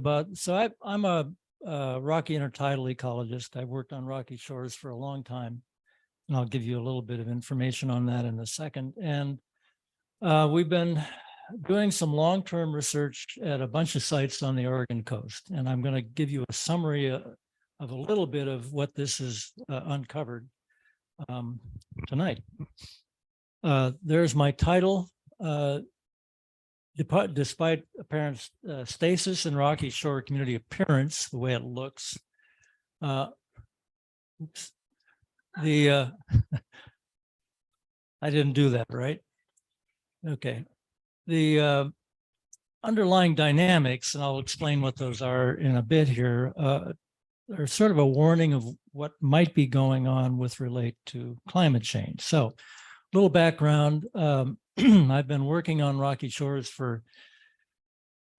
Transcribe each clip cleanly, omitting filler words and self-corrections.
about, so I'm a rocky intertidal ecologist. I've worked on rocky shores for a long time, and I'll give you a little bit of information on that in a second. And we've been doing some long-term research at a bunch of sites on the Oregon coast, and I'm going to give you a summary of a little bit of what this has uncovered tonight. There's my title. Despite apparent stasis and rocky shore community appearance, the way it looks, oops, I didn't do that, right? Okay. The underlying dynamics, and I'll explain what those are in a bit here, are sort of a warning of what might be going on with relate to climate change. So, a little background. I've been working on rocky shores for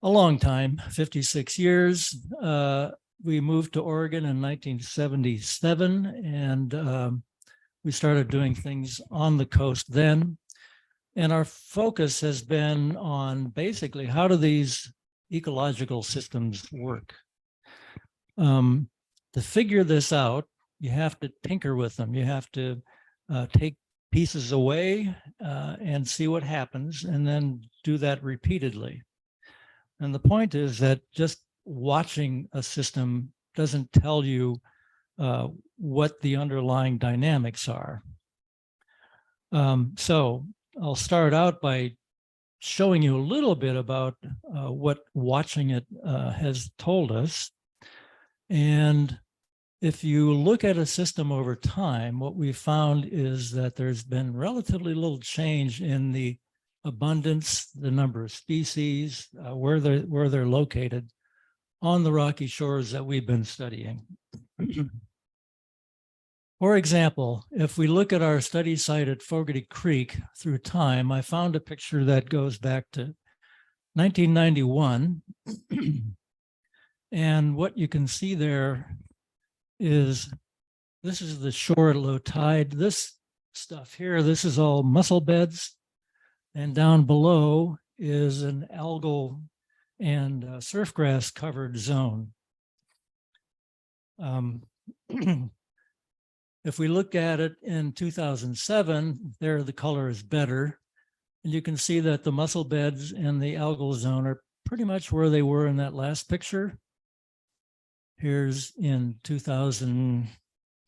a long time, 56 years. We moved to Oregon in 1977, and we started doing things on the coast then. And our focus has been on basically how do these ecological systems work? To figure this out, you have to tinker with them. You have to take pieces away and see what happens, and then do that repeatedly. And the point is that just watching a system doesn't tell you what the underlying dynamics are. So I'll start out by showing you a little bit about what watching it has told us. And if you look at a system over time, what we found is that there's been relatively little change in the abundance, the number of species, where they're located on the rocky shores that we've been studying. For example, if we look at our study site at Fogarty Creek through time, I found a picture that goes back to 1991. And what you can see there is, this is the shore at low tide. This stuff here, this is all mussel beds. And down below is an algal and surfgrass covered zone. If we look at it in 2007, there the color is better. And you can see that the mussel beds and the algal zone are pretty much where they were in that last picture. Here's in 2000,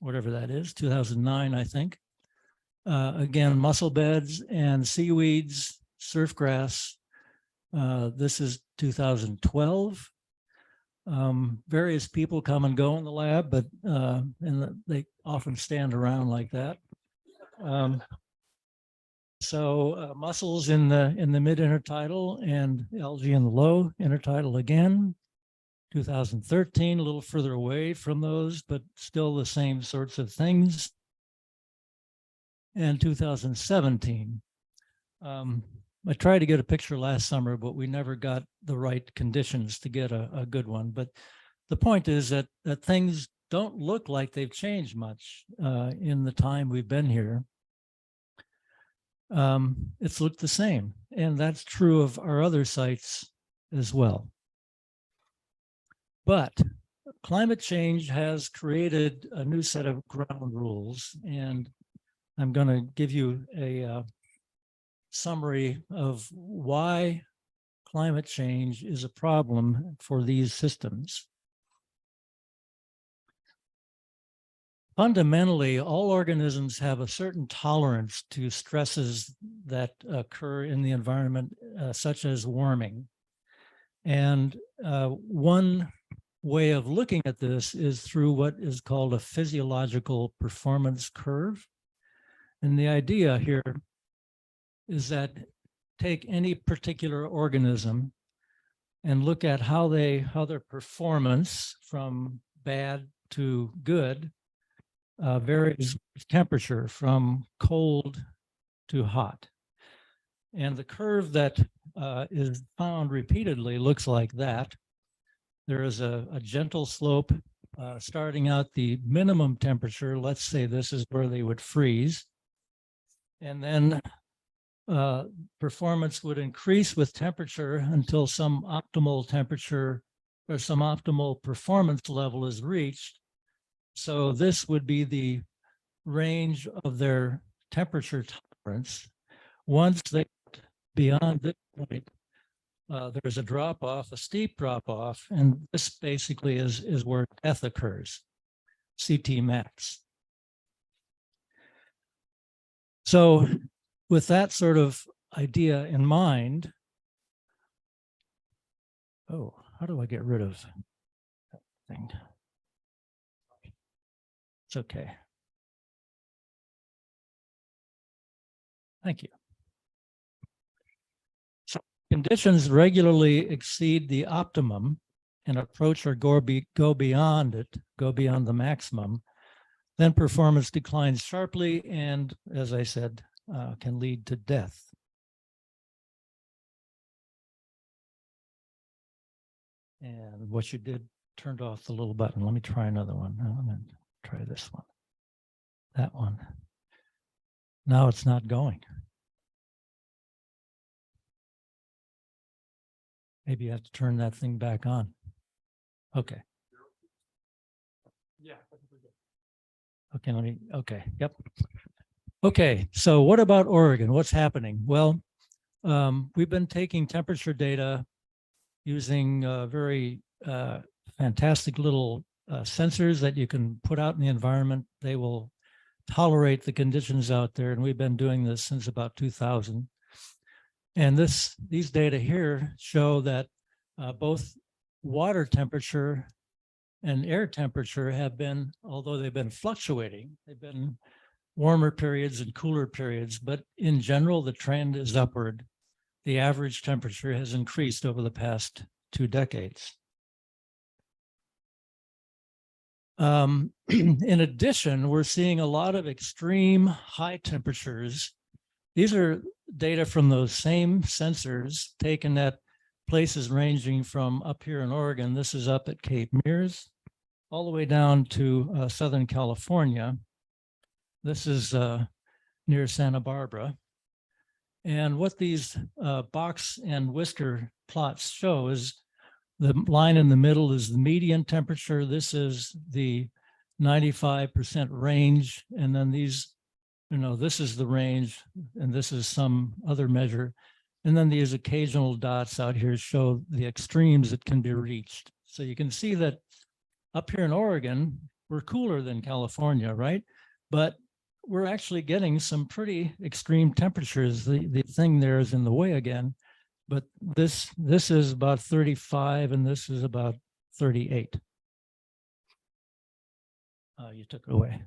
whatever that is, 2009, I think. Again, mussel beds and seaweeds, surfgrass. This is 2012. Various people come and go in the lab, but they often stand around like that. So mussels in the mid intertidal and algae in the low intertidal again. 2013, a little further away from those, but still the same sorts of things. And 2017. I tried to get a picture last summer, but we never got the right conditions to get a good one. But the point is that things don't look like they've changed much in the time we've been here. It's looked the same, and that's true of our other sites as well. But climate change has created a new set of ground rules, and I'm going to give you a summary of why climate change is a problem for these systems. Fundamentally, all organisms have a certain tolerance to stresses that occur in the environment, such as warming. And one way of looking at this is through what is called a physiological performance curve. And the idea here is that take any particular organism and look at how their performance from bad to good varies with temperature from cold to hot. And the curve that is found repeatedly looks like that. There is a gentle slope starting out the minimum temperature. Let's say this is where they would freeze. And then performance would increase with temperature until some optimal temperature or some optimal performance level is reached. So this would be the range of their temperature tolerance. Once they get beyond this point, there's a drop off, a steep drop off, and this basically is where death occurs, CT max. So with that sort of idea in mind, oh, how do I get rid of that thing? It's okay. Thank you. So conditions regularly exceed the optimum and approach or go beyond it, go beyond the maximum, then performance declines sharply and, as I said, can lead to death. And what you did turned off the little button. Let me try another one. I'm going to try this one. That one. Now it's not going. Maybe you have to turn that thing back on. Okay. Yeah. Okay, okay, yep. Okay, so what about Oregon? What's happening? Well, we've been taking temperature data using very fantastic little sensors that you can put out in the environment. They will tolerate the conditions out there, and we've been doing this since about 2000. And these data here show that both water temperature and air temperature have been, although they've been fluctuating, they've been warmer periods and cooler periods, but in general, the trend is upward. The average temperature has increased over the past 2 decades. In addition, we're seeing a lot of extreme high temperatures. These are data from those same sensors taken at places ranging from up here in Oregon. This is up at Cape Mears, all the way down to Southern California. This is near Santa Barbara. And what these box and whisker plots show is the line in the middle is the median temperature. This is the 95% range. And then these, this is the range, and this is some other measure. And then these occasional dots out here show the extremes that can be reached. So you can see that up here in Oregon, we're cooler than California, right? But we're actually getting some pretty extreme temperatures. The thing there is in the way again, but this is about 35 and this is about 38. You took it away.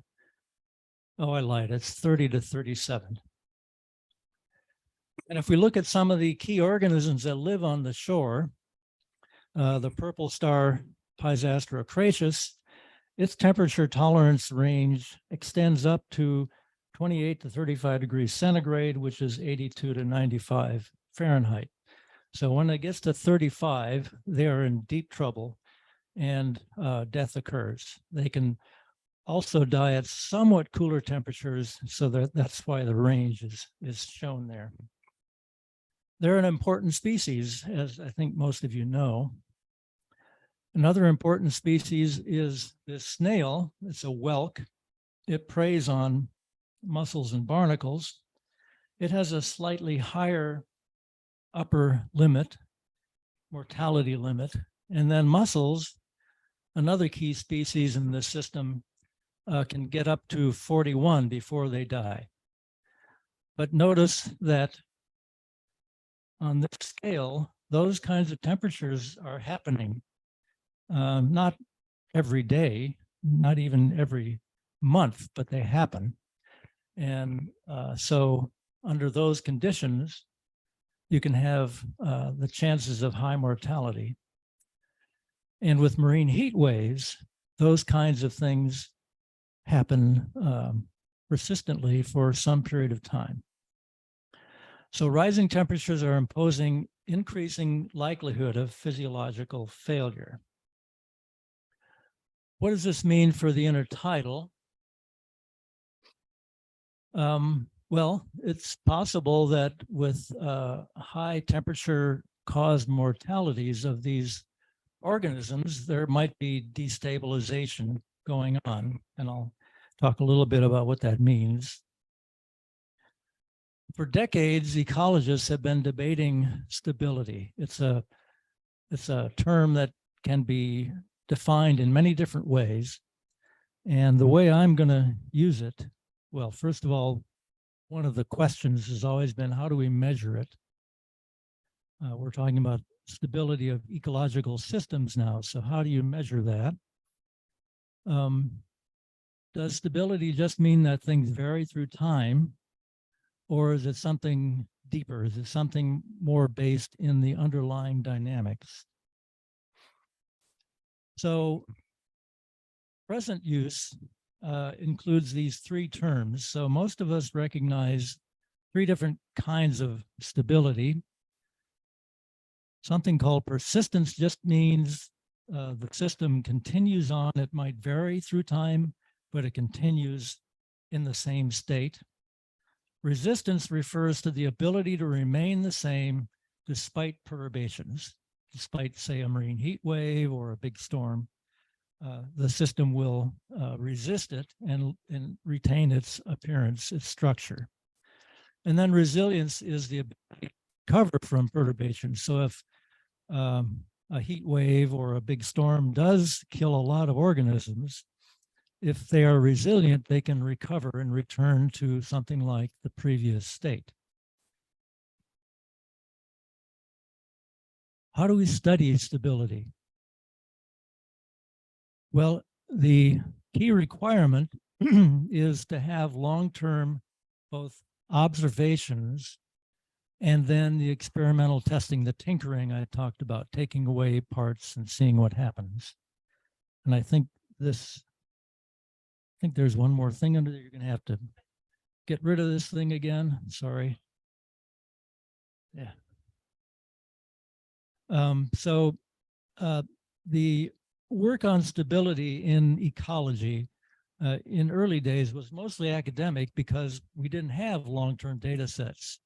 Oh, I lied. It's 30 to 37. And if we look at some of the key organisms that live on the shore, the purple star Pisastro cracis, its temperature tolerance range extends up to 28 to 35 degrees centigrade, which is 82 to 95 Fahrenheit. So when it gets to 35, they are in deep trouble and death occurs. They can also die at somewhat cooler temperatures, so that's why the range is shown there. They're an important species, as I think most of you know. Another important species is this snail. It's a whelk. It preys on mussels and barnacles. It has a slightly higher upper limit, mortality limit. And then mussels, another key species in this system, can get up to 41 before they die. But notice that on this scale, those kinds of temperatures are happening. Not every day, not even every month, but they happen. And so under those conditions, you can have the chances of high mortality. And with marine heat waves, those kinds of things happen persistently for some period of time. So rising temperatures are imposing increasing likelihood of physiological failure. What does this mean for the intertidal? Well, it's possible that with high temperature caused mortalities of these organisms, there might be destabilization going on, and I'll talk a little bit about what that means. For decades, ecologists have been debating stability. It's a term that can be defined in many different ways. And the way I'm going to use it, well, first of all, one of the questions has always been, how do we measure it? We're talking about stability of ecological systems now. So how do you measure that? Does stability just mean that things vary through time? Or is it something deeper? Is it something more based in the underlying dynamics? So present use includes these three terms. So most of us recognize three different kinds of stability. Something called persistence just means the system continues on. It might vary through time, but it continues in the same state. Resistance refers to the ability to remain the same despite perturbations, despite, say, a marine heat wave or a big storm. The system will resist it and retain its appearance, its structure. And then resilience is the ability to recover from perturbations. So if a heat wave or a big storm does kill a lot of organisms, if they are resilient, they can recover and return to something like the previous state. How do we study stability? Well, the key requirement is to have long-term both observations and then the experimental testing, the tinkering I talked about, taking away parts and seeing what happens. And I think there's one more thing under there. You're going to have to get rid of this thing again. Sorry. Yeah. The work on stability in ecology in early days was mostly academic because we didn't have long-term data sets.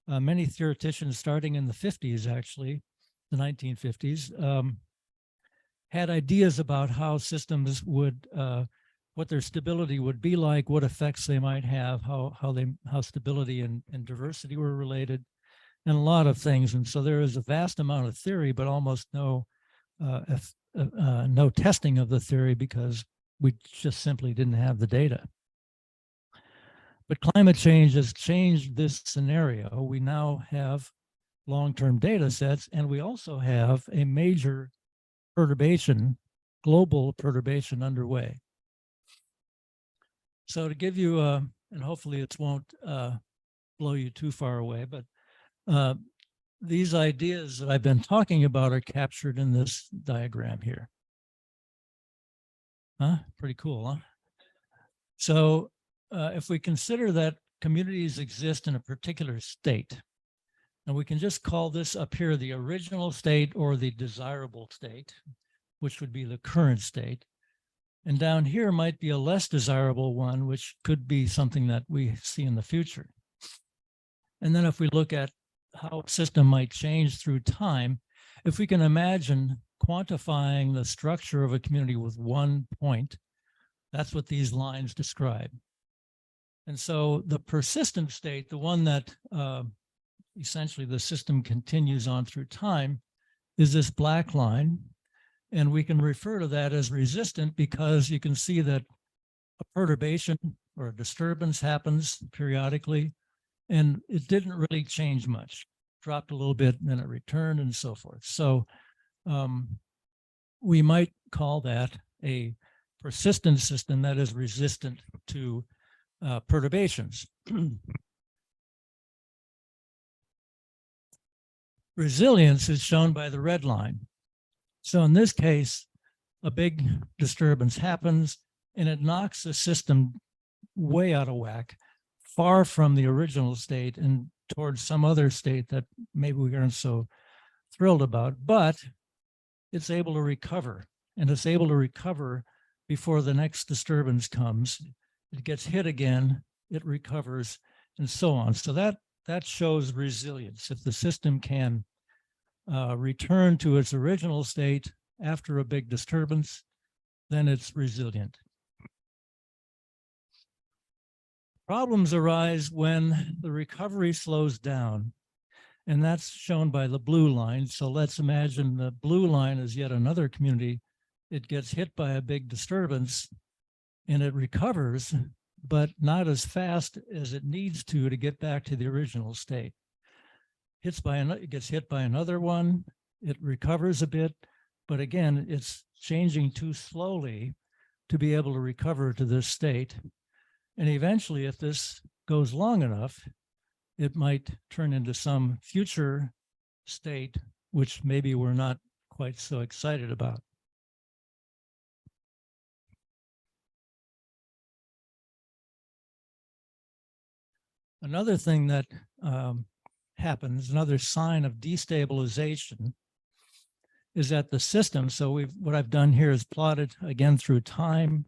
Many theoreticians starting in the 50s, actually, the 1950s, had ideas about how systems would, what their stability would be like, what effects they might have, how stability and diversity were related, and a lot of things. And so there is a vast amount of theory, but almost no testing of the theory because we just simply didn't have the data. But climate change has changed this scenario. We now have long-term data sets, and we also have a major perturbation, global perturbation underway. So to give you, and hopefully it won't blow you too far away, but these ideas that I've been talking about are captured in this diagram here. Pretty cool, huh? So if we consider that communities exist in a particular state, and we can just call this up here the original state or the desirable state, which would be the current state. And down here might be a less desirable one, which could be something that we see in the future. And then if we look at how a system might change through time, if we can imagine quantifying the structure of a community with one point, that's what these lines describe. And so the persistent state, the one that essentially the system continues on through time, is this black line. And we can refer to that as resistant because you can see that a perturbation or a disturbance happens periodically, and it didn't really change much. Dropped a little bit, and then it returned and so forth. So we might call that a persistent system that is resistant to perturbations. Resilience is shown by the red line. So in this case, a big disturbance happens and it knocks the system way out of whack, far from the original state and towards some other state that maybe we aren't so thrilled about, but it's able to recover, and it's able to recover before the next disturbance comes. It gets hit again, it recovers, and so on. So that shows resilience. If the system can return to its original state after a big disturbance, then it's resilient. Problems arise when the recovery slows down, and that's shown by the blue line. So let's imagine the blue line is yet another community. It gets hit by a big disturbance and it recovers, but not as fast as it needs to get back to the original state. It gets hit by another one, it recovers a bit, but again, it's changing too slowly to be able to recover to this state. And eventually, if this goes long enough, it might turn into some future state, which maybe we're not quite so excited about. Another thing that happens, another sign of destabilization, is that the system, so what I've done here is plotted again through time,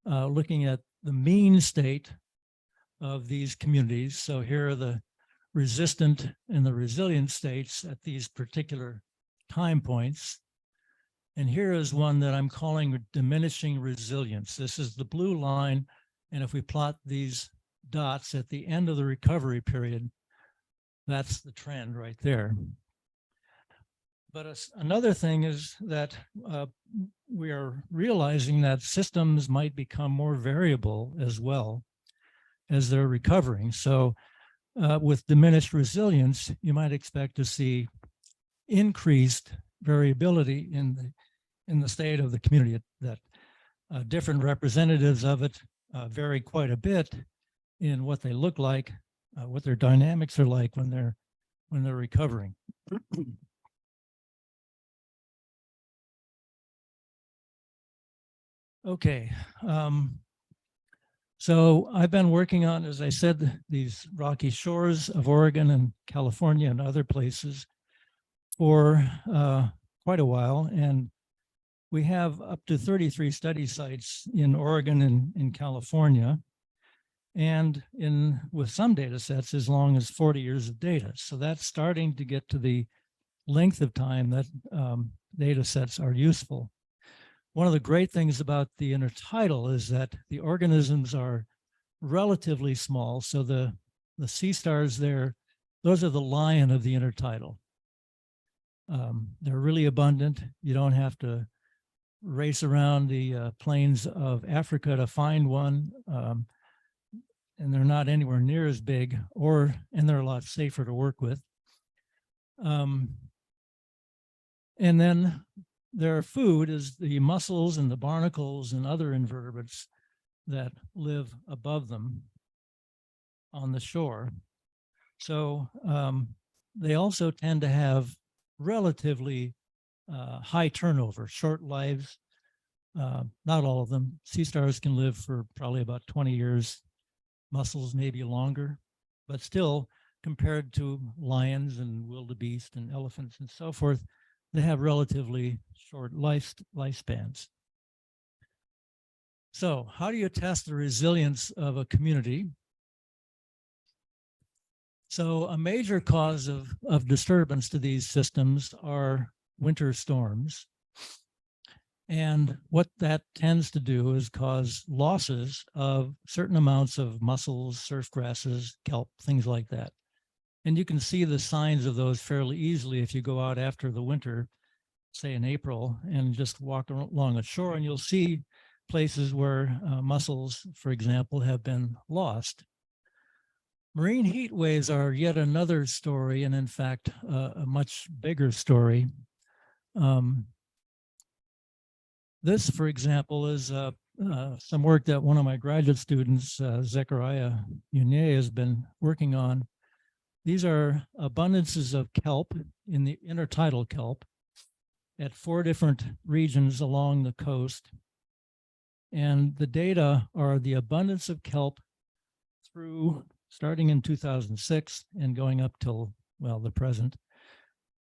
looking at the mean state of these communities. So here are the resistant and the resilient states at these particular time points. And here is one that I'm calling diminishing resilience. This is the blue line. And if we plot these dots at the end of the recovery period, that's the trend right there. But another thing is that we are realizing that systems might become more variable as well as they're recovering. So with diminished resilience, you might expect to see increased variability in the state of the community, that different representatives of it vary quite a bit in what they look like, what their dynamics are like when they're recovering. Okay, so I've been working on, as I said, these rocky shores of Oregon and California and other places for quite a while, and we have up to 33 study sites in Oregon and in California, and with some data sets as long as 40 years of data. So that's starting to get to the length of time that data sets are useful. One of the great things about the intertidal is that the organisms are relatively small. So the sea stars there, those are the lion of the intertidal. They're really abundant. You don't have to race around the plains of Africa to find one. And they're not anywhere near as big, and they're a lot safer to work with. And then their food is the mussels and the barnacles and other invertebrates that live above them on the shore. So they also tend to have relatively high turnover, short lives. Not all of them. Sea stars can live for probably about 20 years. Mussels maybe longer, but still compared to lions and wildebeest and elephants and so forth, they have relatively short lifespans. So how do you test the resilience of a community? So a major cause of disturbance to these systems are winter storms. And what that tends to do is cause losses of certain amounts of mussels, surf grasses, kelp, things like that. And you can see the signs of those fairly easily if you go out after the winter, say in April, and just walk along the shore, and you'll see places where mussels, for example, have been lost. Marine heat waves are yet another story, and in fact, a much bigger story. This, for example, is some work that one of my graduate students, Zechariah Unier, has been working on. These are abundances of kelp in the intertidal kelp at 4 different regions along the coast. And the data are the abundance of kelp starting in 2006 and going up till, well, the present.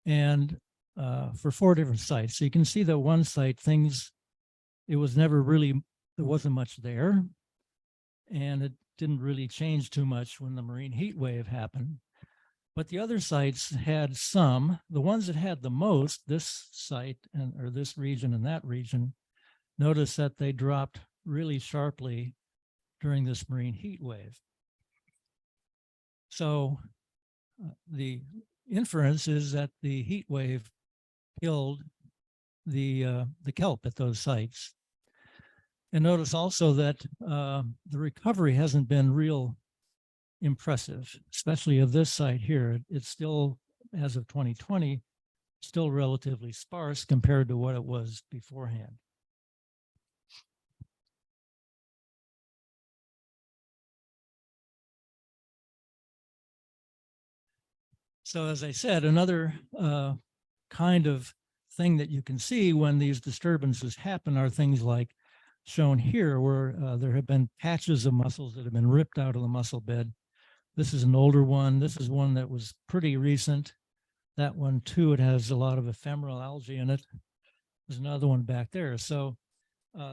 And for 4 different sites. So you can see that one site, it was never really, there wasn't much there. And it didn't really change too much when the marine heat wave happened. But the other sites had some. The ones that had the most, this site or this region and that region, notice that they dropped really sharply during this marine heat wave. So the inference is that the heat wave killed the kelp at those sites. And notice also that the recovery hasn't been real impressive, especially of this site here. It's still, as of 2020, still relatively sparse compared to what it was beforehand. So as I said, another kind of thing that you can see when these disturbances happen are things like shown here, where there have been patches of mussels that have been ripped out of the mussel bed. This is an older one. This is one that was pretty recent. That one too, it has a lot of ephemeral algae in it. There's another one back there. So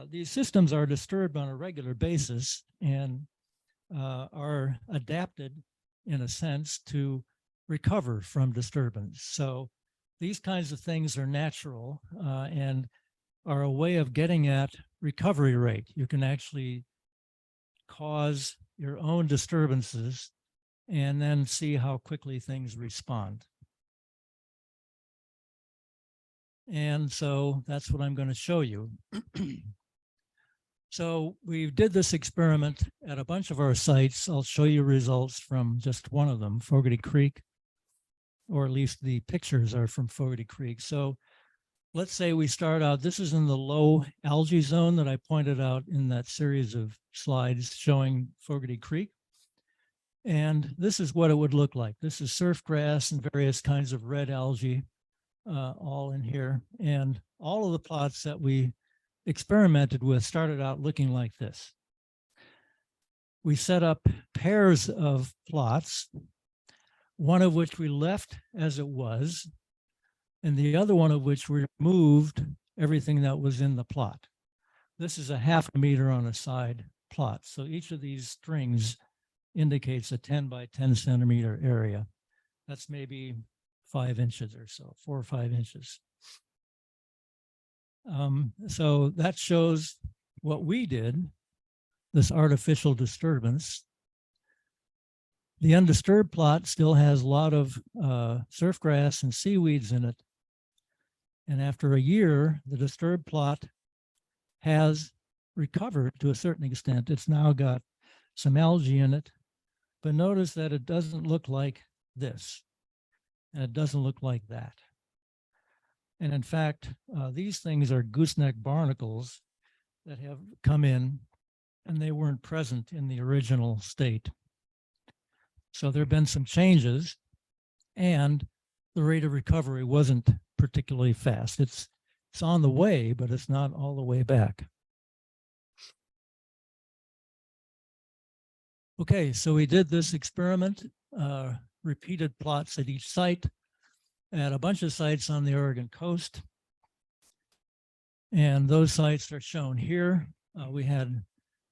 these systems are disturbed on a regular basis and are adapted, in a sense, to recover from disturbance. So these kinds of things are natural and are a way of getting at recovery rate. You can actually cause your own disturbances and then see how quickly things respond. And so that's what I'm going to show you. So we did this experiment at a bunch of our sites. I'll show you results from just one of them, Fogarty Creek, or at least the pictures are from Fogarty Creek. So let's say we start out, this is in the low algae zone that I pointed out in that series of slides showing Fogarty Creek. And this is what it would look like. This is surf grass and various kinds of red algae all in here. And all of the plots that we experimented with started out looking like this. We set up pairs of plots, one of which we left as it was, and the other one of which we removed everything that was in the plot. This is a 0.5 meter on a side plot. So each of these strings indicates a 10 by 10 centimeter area. That's maybe 5 inches or so, 4 or 5 inches. So that shows what we did, this artificial disturbance. The undisturbed plot still has a lot of surf grass and seaweeds in it. And after a year, the disturbed plot has recovered to a certain extent. It's now got some algae in it, but notice that it doesn't look like this, and it doesn't look like that. And in fact, these things are gooseneck barnacles that have come in, and they weren't present in the original state. So there have been some changes, and the rate of recovery wasn't particularly fast. It's on the way, but it's not all the way back. Okay, so we did this experiment, repeated plots at each site, at a bunch of sites on the Oregon coast. And those sites are shown here. We had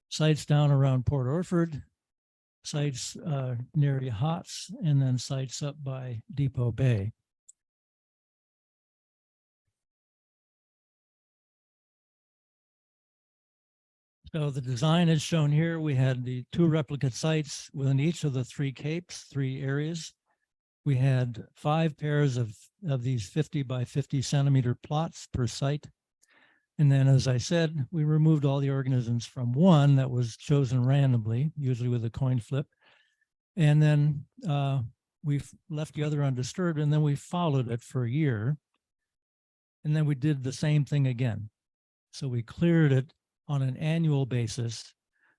sites down around Port Orford, sites near Yachts, and then sites up by Depot Bay. So the design is shown here. We had the 2 replicate sites within each of the 3 capes, 3 areas. We had 5 pairs of these 50 by 50 centimeter plots per site. And then, as I said, we removed all the organisms from one that was chosen randomly, usually with a coin flip. And then we left the other undisturbed, and then we followed it for a year. And then we did the same thing again. So we cleared it on an annual basis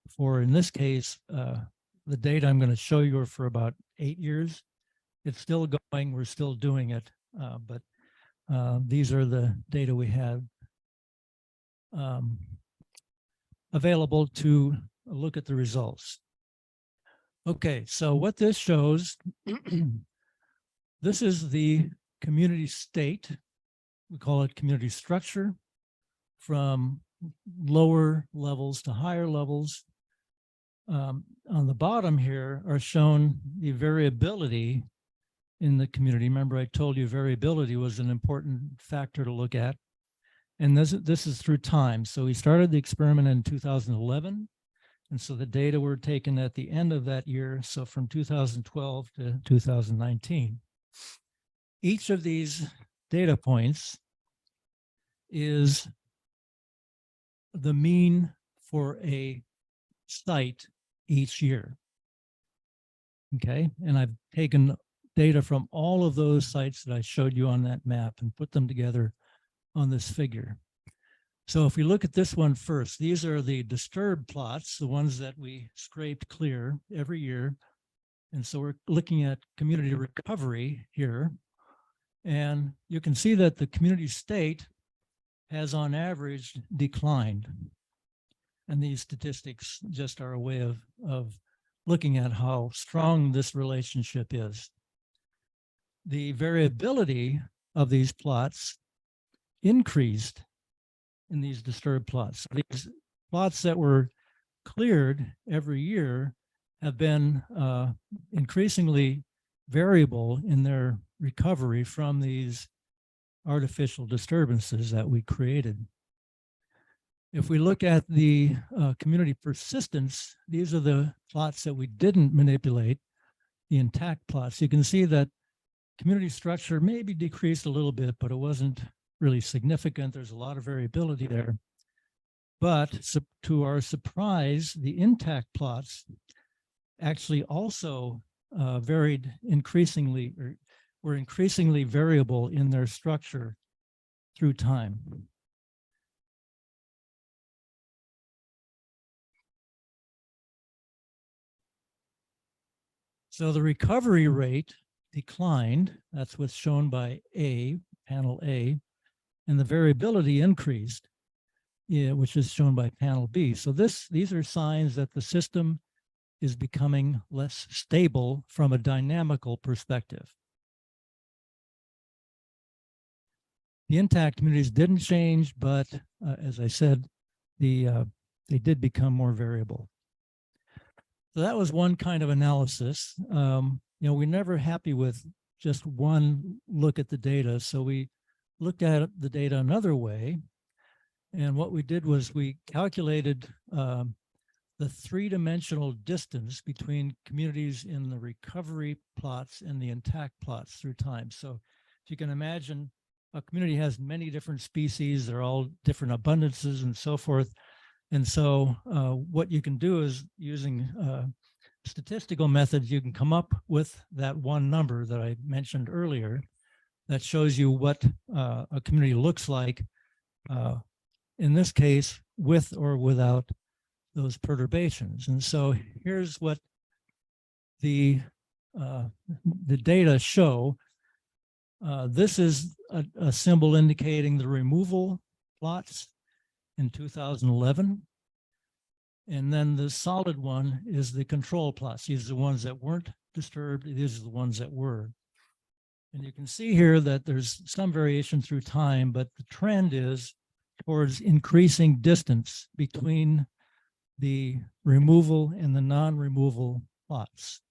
for, in this case, the data I'm going to show you are for about 8 years. It's still going, we're still doing it, but these are the data we have available to look at the results. Okay, so what this shows, this is the community state. We call it community structure, from lower levels to higher levels. On the bottom here are shown the variability in the community. Remember, I told you variability was an important factor to look at. And this is through time. So we started the experiment in 2011. And so the data were taken at the end of that year. So from 2012 to 2019. Each of these data points is the mean for a site each year. Okay, and I've taken data from all of those sites that I showed you on that map and put them together on this figure. So if we look at this one first, these are the disturbed plots, the ones that we scraped clear every year. And so we're looking at community recovery here. And you can see that the community state has on average declined. And these statistics just are a way of looking at how strong this relationship is. The variability of these plots increased in these disturbed plots. These plots that were cleared every year have been increasingly variable in their recovery from these artificial disturbances that we created. If we look at the community persistence, these are the plots that we didn't manipulate, the intact plots. You can see that community structure maybe decreased a little bit, but it wasn't really significant. There's a lot of variability there. But to our surprise, the intact plots actually also varied increasingly, or were increasingly variable in their structure through time. So the recovery rate declined. That's what's shown by A, panel A, and the variability increased, which is shown by panel B. So these are signs that the system is becoming less stable from a dynamical perspective. The intact communities didn't change, but as I said, they did become more variable. So that was one kind of analysis. We're never happy with just one look at the data. So we looked at the data another way. And what we did was we calculated the three-dimensional distance between communities in the recovery plots and the intact plots through time. So if you can imagine, a community has many different species, they're all different abundances and so forth. And so what you can do is using statistical methods, you can come up with that one number that I mentioned earlier that shows you what a community looks like, in this case, with or without those perturbations. And so here's what the data show. This is a symbol indicating the removal plots in 2011. And then the solid one is the control plots. These are the ones that weren't disturbed. These are the ones that were. And you can see here that there's some variation through time, but the trend is towards increasing distance between the removal and the non-removal plots.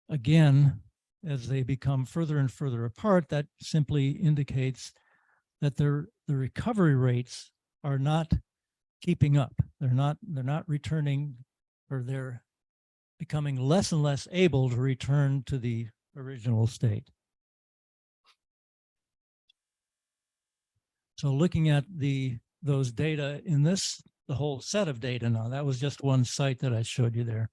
Again, as they become further and further apart, that simply indicates that the recovery rates are not keeping up. They're not returning, or they're becoming less and less able to return to the original state. So looking at those data in the whole set of data now, that was just one site that I showed you there.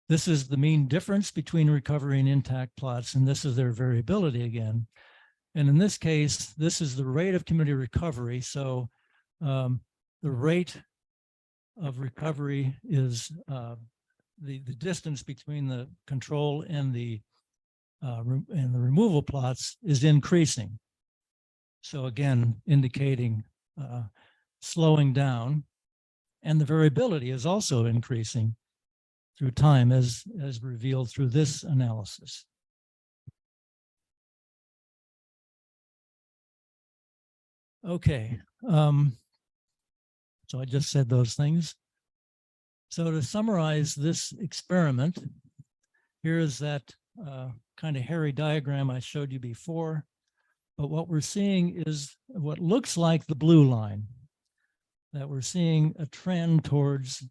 This is the mean difference between recovery and intact plots, and this is their variability again. And in this case, this is the rate of community recovery. So the rate of recovery is the distance between the control and the removal plots is increasing. So again, indicating slowing down, and the variability is also increasing through time as revealed through this analysis. Okay, so I just said those things. So to summarize this experiment, here is that kind of hairy diagram I showed you before. But what we're seeing is what looks like the blue line, that we're seeing a trend towards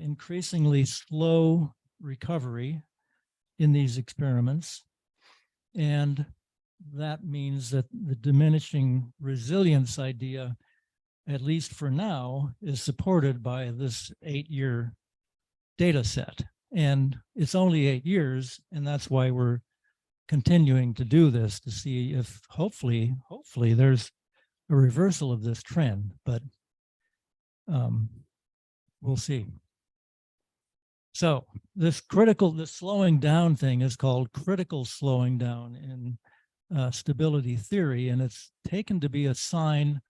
increasingly slow recovery in these experiments. And that means that the diminishing resilience idea, at least for now, is supported by this 8-year data set. And it's only 8 years, and that's why we're continuing to do this, to see if hopefully there's a reversal of this trend, but we'll see. So this slowing down thing is called critical slowing down in stability theory, and it's taken to be a sign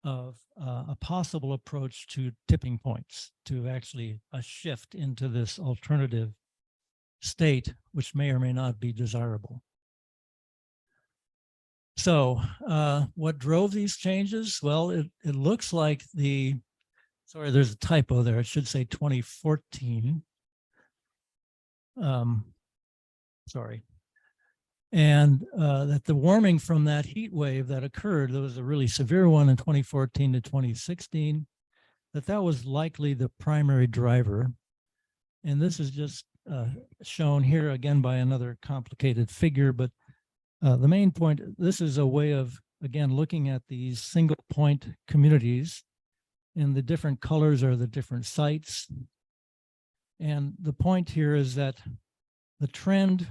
of a possible approach to tipping points, to actually a shift into this alternative state, which may or may not be desirable. So what drove these changes? Well, it looks like sorry, there's a typo there. It should say 2014. Sorry. And that the warming from that heat wave that occurred, there was a really severe one in 2014 to 2016, that was likely the primary driver. And this is just shown here again by another complicated figure, but the main point, this is a way of, again, looking at these single point communities, and the different colors are the different sites. And the point here is that the trend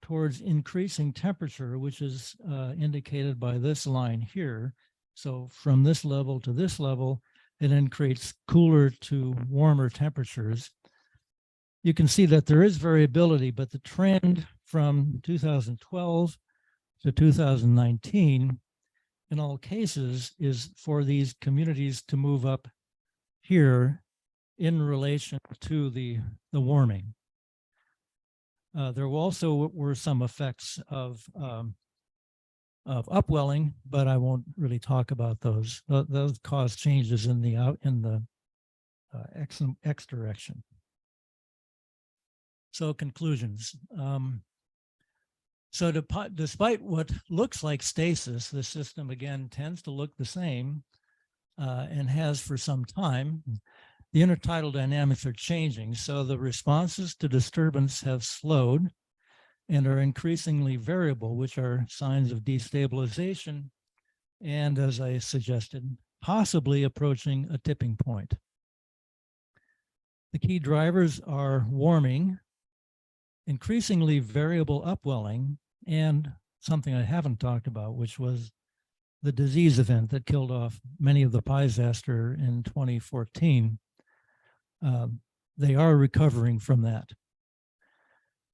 towards increasing temperature, which is indicated by this line here. So from this level to this level, it then creates cooler to warmer temperatures. You can see that there is variability, but the trend from 2012 to 2019, in all cases, is for these communities to move up here in relation to the warming. There also were some effects of upwelling, but I won't really talk about those. Those cause changes in the X direction. So conclusions. So despite what looks like stasis, the system again tends to look the same and has for some time. The intertidal dynamics are changing, so the responses to disturbance have slowed and are increasingly variable, which are signs of destabilization and, as I suggested, possibly approaching a tipping point. The key drivers are warming, increasingly variable upwelling, and something I haven't talked about, which was the disease event that killed off many of the Pisaster in 2014. They are recovering from that.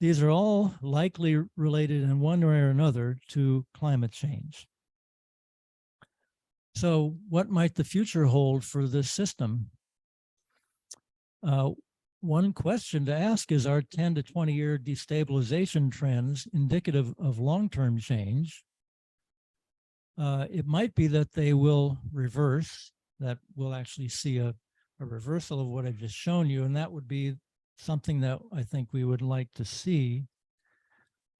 These are all likely related in one way or another to climate change. So what might the future hold for this system? One question to ask is, are 10 to 20-year destabilization trends indicative of long-term change? It might be that they will reverse, that we'll actually see a reversal of what I've just shown you, and that would be something that I think we would like to see.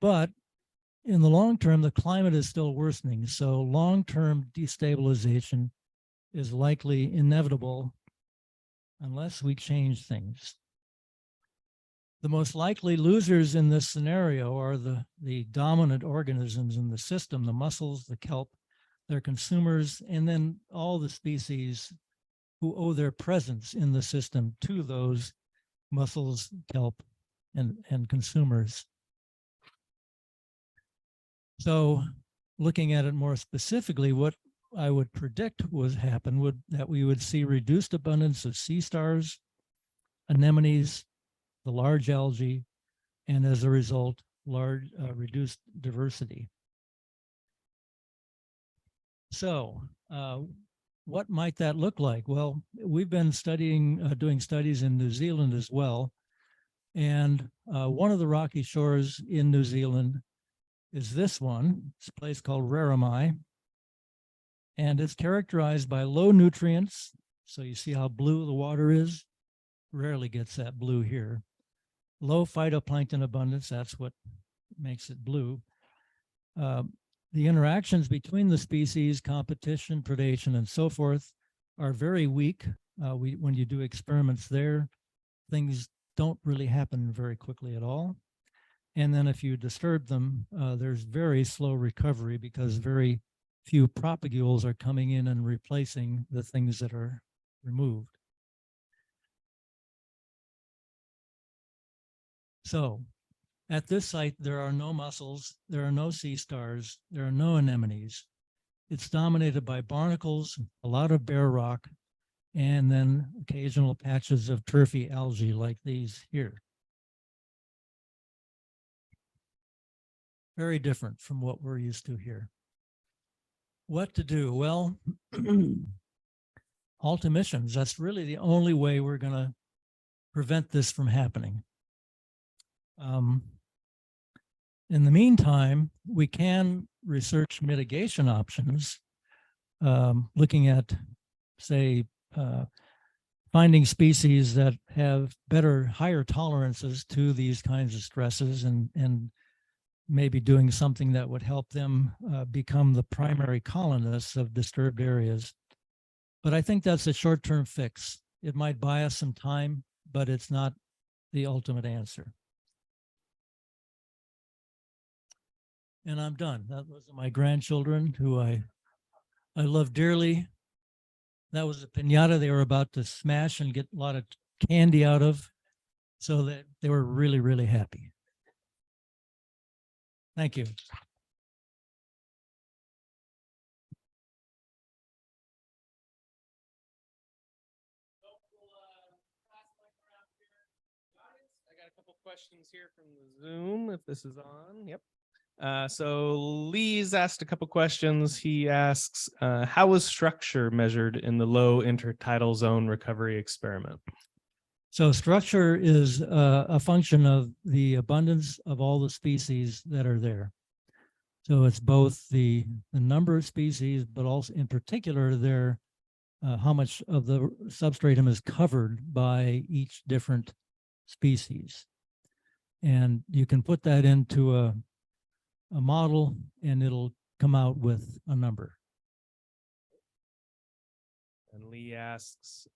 But in the long term, the climate is still worsening, so long-term destabilization is likely inevitable unless we change things. The most likely losers in this scenario are the dominant organisms in the system, the mussels, the kelp, their consumers, and then all the species who owe their presence in the system to those mussels, kelp, and consumers. So looking at it more specifically, what I would predict would happen that we would see reduced abundance of sea stars, anemones, the large algae, and as a result, reduced diversity. So what might that look like? Well, we've been doing studies in New Zealand as well. And one of the rocky shores in New Zealand is this one. It's a place called Raramai. And it's characterized by low nutrients. So you see how blue the water is? Rarely gets that blue here. low phytoplankton abundance, that's what makes it blue. The interactions between the species, competition, predation, and so forth are very weak. When you do experiments there, things don't really happen very quickly at all. And then if you disturb them, there's very slow recovery because very few propagules are coming in and replacing the things that are removed. So at this site, there are no mussels, there are no sea stars, there are no anemones. It's dominated by barnacles, a lot of bare rock, and then occasional patches of turfy algae like these here. Very different from what we're used to here. What to do? Well, halt emissions. That's really the only way we're going to prevent this from happening. In the meantime, we can research mitigation options, looking at, say, finding species that have better, higher tolerances to these kinds of stresses, and maybe doing something that would help them become the primary colonists of disturbed areas. But I think that's a short-term fix. It might buy us some time, but it's not the ultimate answer. And I'm done. That was my grandchildren, who I love dearly. That was a piñata they were about to smash and get a lot of candy out of, so that they were really, really happy. Thank you. I got a couple questions here from the Zoom, if this is on. Yep. So Lee's asked a couple questions. He asks, how was structure measured in the low intertidal zone recovery experiment? So structure is a function of the abundance of all the species that are there. So it's both the number of species, but also in particular their how much of the substratum is covered by each different species. And you can put that into a model and it'll come out with a number. And Lee asks,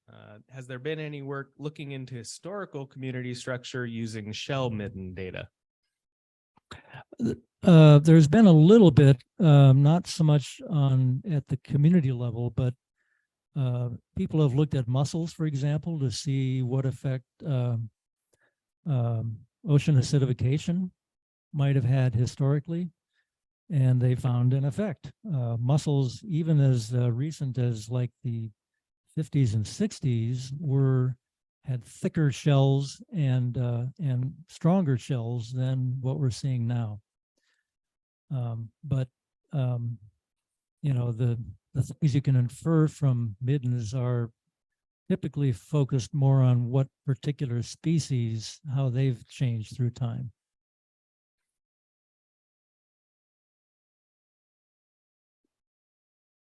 has there been any work looking into historical community structure using shell midden data? There's been a little bit, not so much at the community level, but people have looked at mussels, for example, to see what effect ocean acidification might have had historically, and they found an effect. Mussels, even as recent as like the 50s and 60s, had thicker shells and stronger shells than what we're seeing now. You know, the things you can infer from middens are typically focused more on what particular species, how they've changed through time.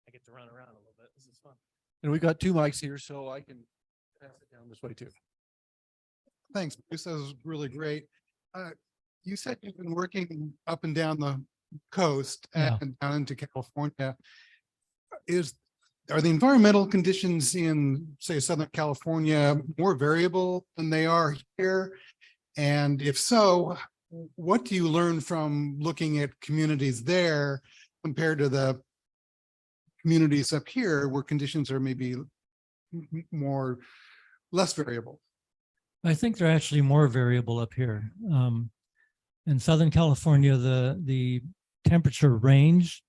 I get to run around a little bit. This is fun. And we got two mics here, so I can pass it down this way too. Thanks, Bruce. That was really great. You said you've been working up and down the coast and down into California. Are the environmental conditions in, say, Southern California more variable than they are here? And if so, what do you learn from looking at communities there compared to the communities up here where conditions are maybe less variable? I think they're actually more variable up here. In Southern California, the temperature range,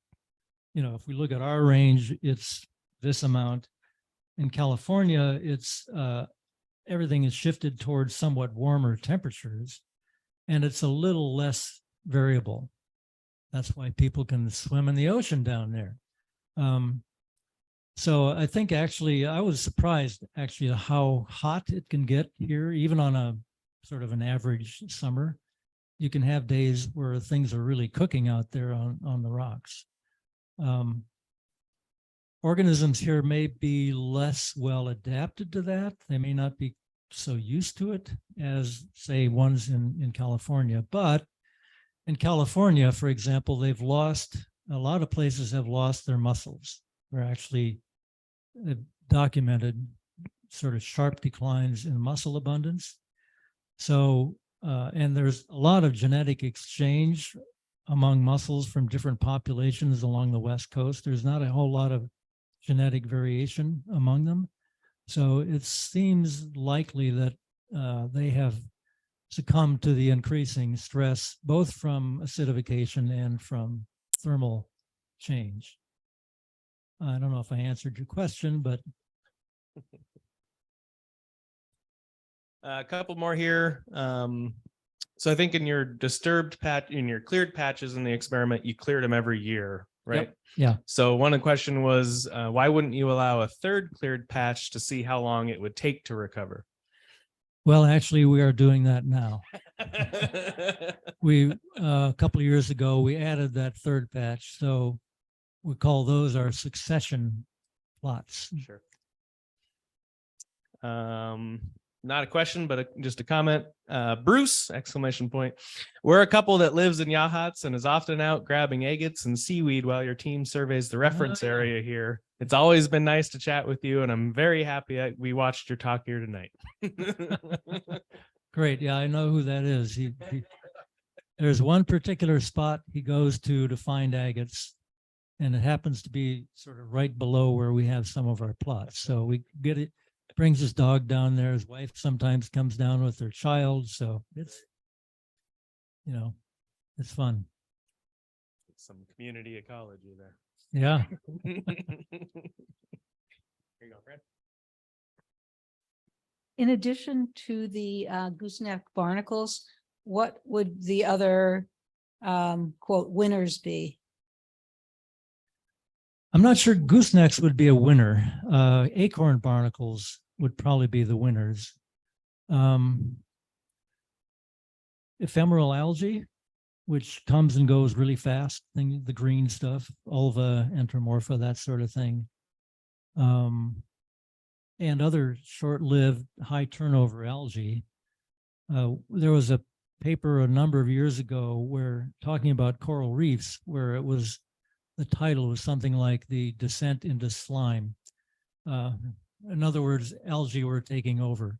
you know, if we look at our range, it's this amount. In California, it's everything is shifted towards somewhat warmer temperatures, and it's a little less variable. That's why people can swim in the ocean down there. So I think actually I was surprised actually how hot it can get here, even on a sort of an average summer. You can have days where things are really cooking out there on the rocks. Organisms here may be less well adapted to that. They may not be so used to it as, say, ones in California. But in California, for example, a lot of places have lost their mussels. They're actually documented sort of sharp declines in mussel abundance. So, and there's a lot of genetic exchange among mussels from different populations along the West Coast. There's not a whole lot of genetic variation among them. So it seems likely that they have succumbed to the increasing stress, both from acidification and from thermal change. I don't know if I answered your question, but a couple more here. So I think in your disturbed patch, in your cleared patches in the experiment, you cleared them every year, right? Yep. Yeah. So one of the question was, why wouldn't you allow a third cleared patch to see how long it would take to recover? Well, actually, we are doing that now. We a couple of years ago, we added that third patch. So we call those our succession plots. Sure. Not a question, but just a comment. Bruce, exclamation point. We're a couple that lives in Yachats and is often out grabbing agates and seaweed while your team surveys the reference area here. It's always been nice to chat with you, and I'm very happy we watched your talk here tonight. Great. Yeah, I know who that is. There's one particular spot he goes to find agates, and it happens to be sort of right below where we have some of our plots. So we get it. Brings his dog down there. His wife sometimes comes down with their child. So it's, it's fun. Some community ecology there. Yeah. Here you go, Fred. In addition to the gooseneck barnacles, what would the other quote winners be? I'm not sure goosenecks would be a winner. Acorn barnacles would probably be the winners. Ephemeral algae, which comes and goes really fast, the green stuff, ulva, entomorpha, that sort of thing. And other short-lived, high turnover algae. There was a paper a number of years ago where talking about coral reefs, where it was, the title was something like The Descent into Slime. In other words, algae were taking over.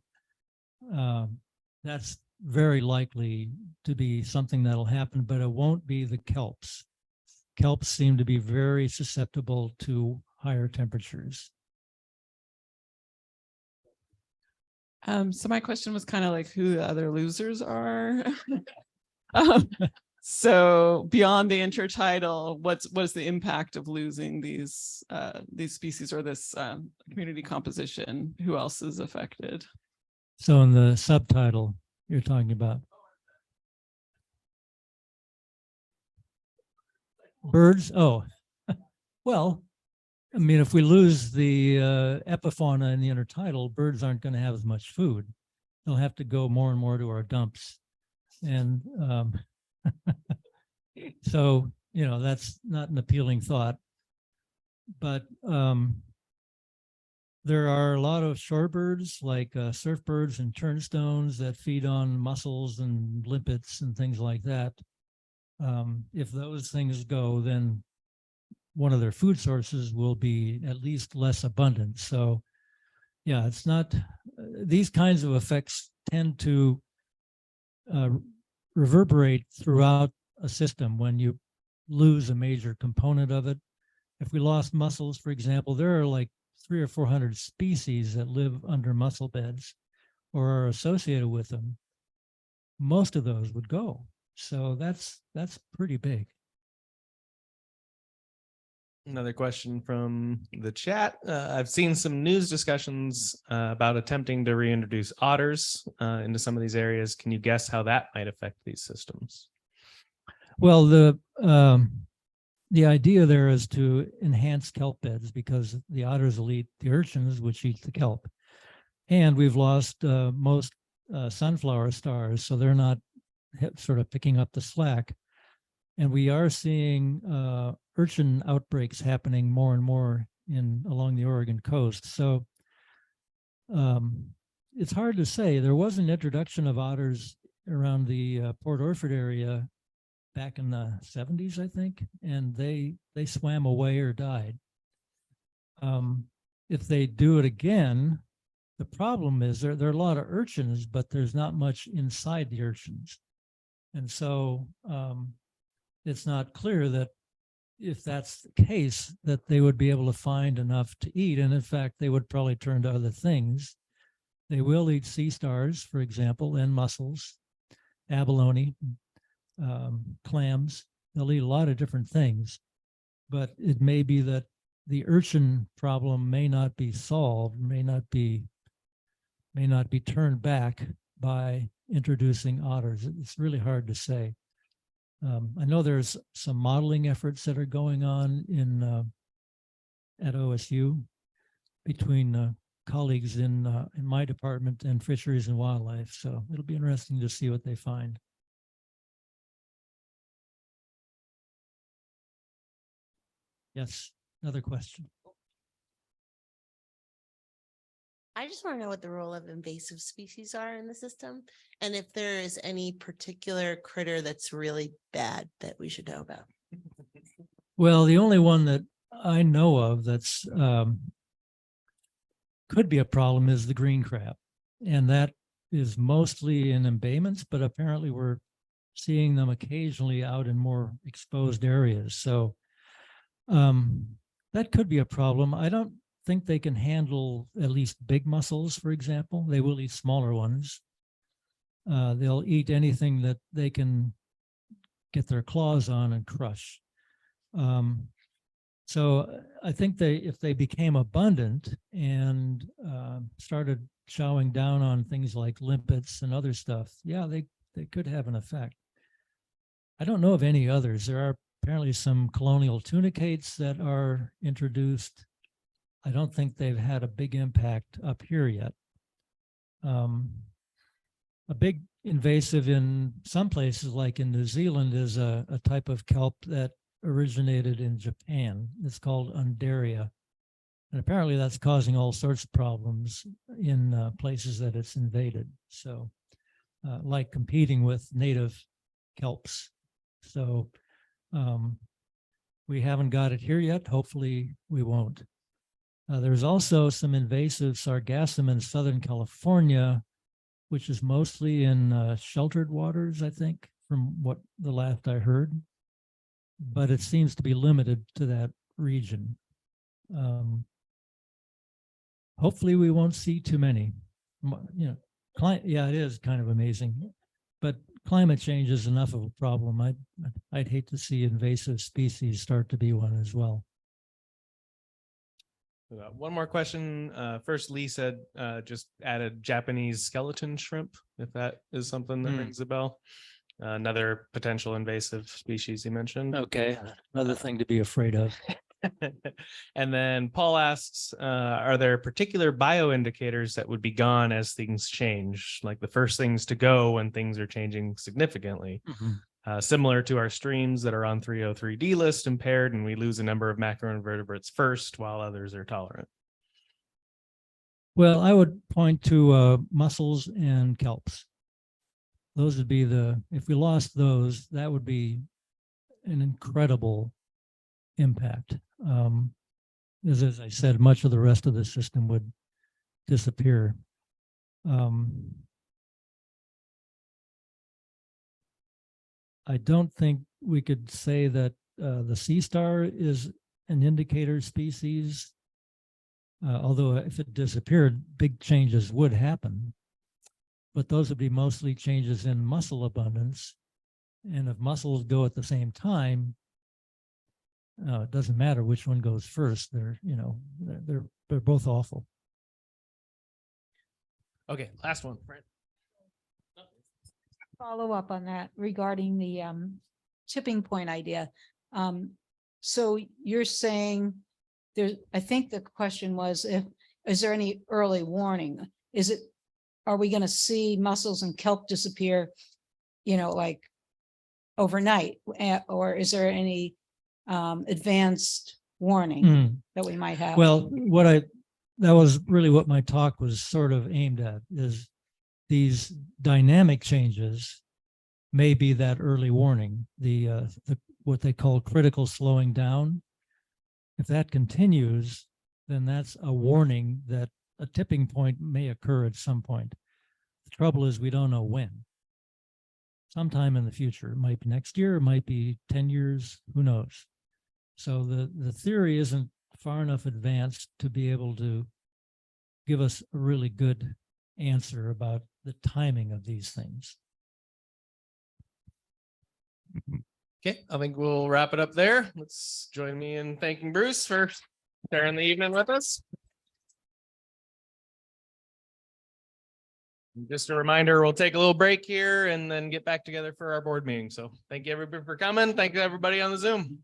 That's very likely to be something that'll happen, but it won't be the kelps. Kelps seem to be very susceptible to higher temperatures. So my question was kind of like who the other losers are. So beyond the intertidal, what's the impact of losing these species or this community composition? Who else is affected? So in the subtitle you're talking about. Birds? Oh, well, I mean, if we lose the epifauna in the intertidal, birds aren't going to have as much food. They'll have to go more and more to our dumps. And so, that's not an appealing thought. But there are a lot of shorebirds like surfbirds and turnstones that feed on mussels and limpets and things like that. If those things go, then one of their food sources will be at least less abundant. So yeah, it's not, these kinds of effects tend to reverberate throughout a system when you lose a major component of it. If we lost mussels, for example, there are like 300 or 400 species that live under mussel beds or are associated with them. Most of those would go. So that's pretty big. Another question from the chat. I've seen some news discussions about attempting to reintroduce otters into some of these areas. Can you guess how that might affect these systems? Well, the idea there is to enhance kelp beds because the otters will eat the urchins, which eat the kelp. And we've lost most sunflower stars, so they're not sort of picking up the slack. And we are seeing urchin outbreaks happening more and more along the Oregon coast. So it's hard to say. There was an introduction of otters around the Port Orford area back in the 70s, I think, and they swam away or died. If they do it again, the problem is there are a lot of urchins, but there's not much inside the urchins. And so it's not clear that if that's the case, that they would be able to find enough to eat. And in fact, they would probably turn to other things. They will eat sea stars, for example, and mussels, abalone, clams. They'll eat a lot of different things, but it may be that the urchin problem may not be solved, may not be turned back by introducing otters. It's really hard to say. I know there's some modeling efforts that are going on in at OSU between colleagues in my department and fisheries and wildlife. So it'll be interesting to see what they find. Yes, another question. I just want to know what the role of invasive species are in the system, and if there is any particular critter that's really bad that we should know about. Well, the only one that I know of that's could be a problem is the green crab, and that is mostly in embayments, but apparently we're seeing them occasionally out in more exposed areas. So that could be a problem. I don't think they can handle at least big mussels, for example. They will eat smaller ones. They'll eat anything that they can get their claws on and crush. So I think if they became abundant and started chowing down on things like limpets and other stuff, yeah, they could have an effect. I don't know of any others. There are apparently some colonial tunicates that are introduced. I don't think they've had a big impact up here yet. A big invasive in some places, like in New Zealand, is a type of kelp that originated in Japan. It's called Undaria. And apparently that's causing all sorts of problems in places that it's invaded. So like competing with native kelps. So we haven't got it here yet. Hopefully we won't. There's also some invasive sargassum in Southern California, which is mostly in sheltered waters, I think, from what the last I heard. But it seems to be limited to that region. Hopefully we won't see too many. You know, yeah, it is kind of amazing, but climate change is enough of a problem. I'd hate to see invasive species start to be one as well. One more question. First, Lee said just added Japanese skeleton shrimp, if that is something that rings a bell. Another potential invasive species he mentioned. Okay, another thing to be afraid of. And then Paul asks, are there particular bioindicators that would be gone as things change, like the first things to go when things are changing significantly? Similar to our streams that are on 303D list impaired, and we lose a number of macroinvertebrates first while others are tolerant. Well, I would point to mussels and kelps. Those would be if we lost those, that would be an incredible impact. As I said, much of the rest of the system would disappear. I don't think we could say that the sea star is an indicator species, although if it disappeared, big changes would happen. But those would be mostly changes in mussel abundance. And if mussels go at the same time, it doesn't matter which one goes first. They're both awful. Okay, last one. Follow up on that regarding the tipping point idea. So you're saying I think the question was, is there any early warning? Are we going to see mussels and kelp disappear, like overnight, or is there any advanced warning that we might have? Well, what that was really what my talk was sort of aimed at, is these dynamic changes may be that early warning, the what they call critical slowing down. If that continues, then that's a warning that a tipping point may occur at some point. The trouble is we don't know when. Sometime in the future. It might be next year, it might be 10 years, who knows? So the theory isn't far enough advanced to be able to give us a really good answer about the timing of these things. Okay, I think we'll wrap it up there. Let's join me in thanking Bruce for sharing the evening with us. Just a reminder, we'll take a little break here and then get back together for our board meeting. So thank you everybody for coming. Thank you everybody on the Zoom.